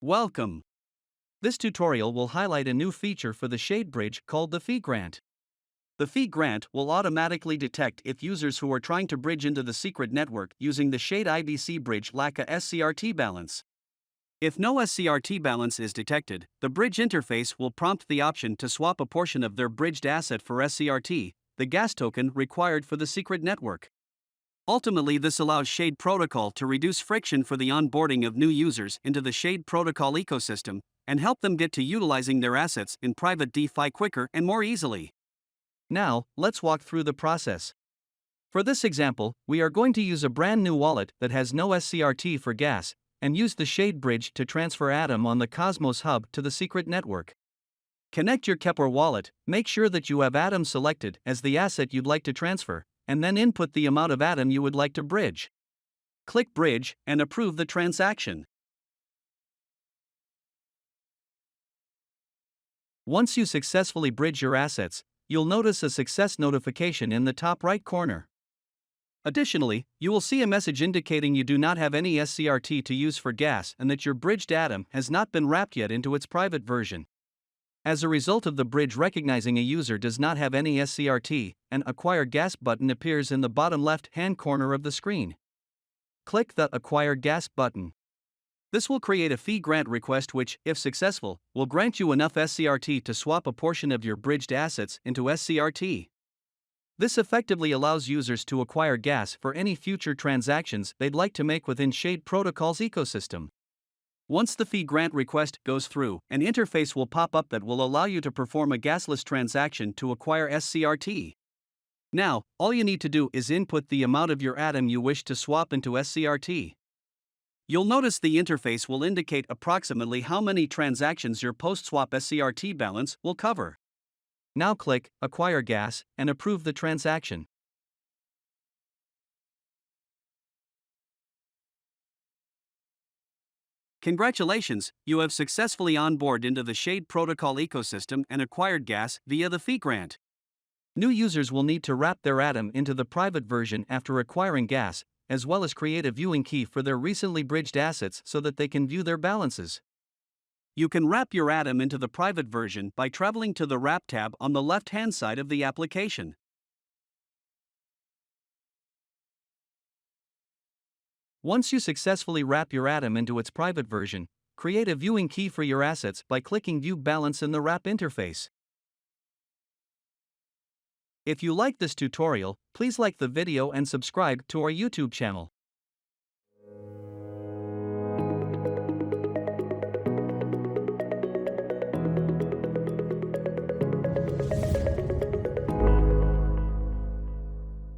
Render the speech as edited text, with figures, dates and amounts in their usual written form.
Welcome. This tutorial will highlight a new feature for the Shade bridge called the fee grant. The fee grant will automatically detect if users who are trying to bridge into the secret network using the Shade IBC bridge lack a SCRT balance. If no SCRT balance is detected, the bridge interface will prompt the option to swap a portion of their bridged asset for SCRT, the gas token required for the secret network. Ultimately, this allows Shade Protocol to reduce friction for the onboarding of new users into the Shade Protocol ecosystem and help them get to utilizing their assets in Private DeFi quicker and more easily. Now, let's walk through the process. For this example, we are going to use a brand new wallet that has no SCRT for gas and use the Shade bridge to transfer Atom on the Cosmos hub to the secret network. Connect your Keplr Wallet, make sure that you have Atom selected as the asset you'd like to transfer, and then input the amount of Atom you would like to bridge. Click Bridge and approve the transaction. Once you successfully bridge your assets, you'll notice a success notification in the top right corner. Additionally, you will see a message indicating you do not have any SCRT to use for gas and that your bridged Atom has not been wrapped yet into its private version. As a result of the bridge recognizing a user does not have any SCRT, an Acquire Gas button appears in the bottom left-hand corner of the screen. Click the Acquire Gas button. This will create a fee grant request which, if successful, will grant you enough SCRT to swap a portion of your bridged assets into SCRT. This effectively allows users to acquire gas for any future transactions they'd like to make within Shade Protocol's ecosystem. Once the fee grant request goes through, an interface will pop up that will allow you to perform a gasless transaction to acquire SCRT. Now, all you need to do is input the amount of your Atom you wish to swap into SCRT. You'll notice the interface will indicate approximately how many transactions your post-swap SCRT balance will cover. Now click Acquire Gas and approve the transaction. Congratulations, you have successfully onboarded into the Shade Protocol ecosystem and acquired gas via the fee grant. New users will need to wrap their Atom into the private version after acquiring gas, as well as create a viewing key for their recently bridged assets so that they can view their balances. You can wrap your Atom into the private version by traveling to the Wrap tab on the left-hand side of the application. Once you successfully wrap your Atom into its private version, create a viewing key for your assets by clicking View Balance in the Wrap interface. If you like this tutorial, please like the video and subscribe to our YouTube channel.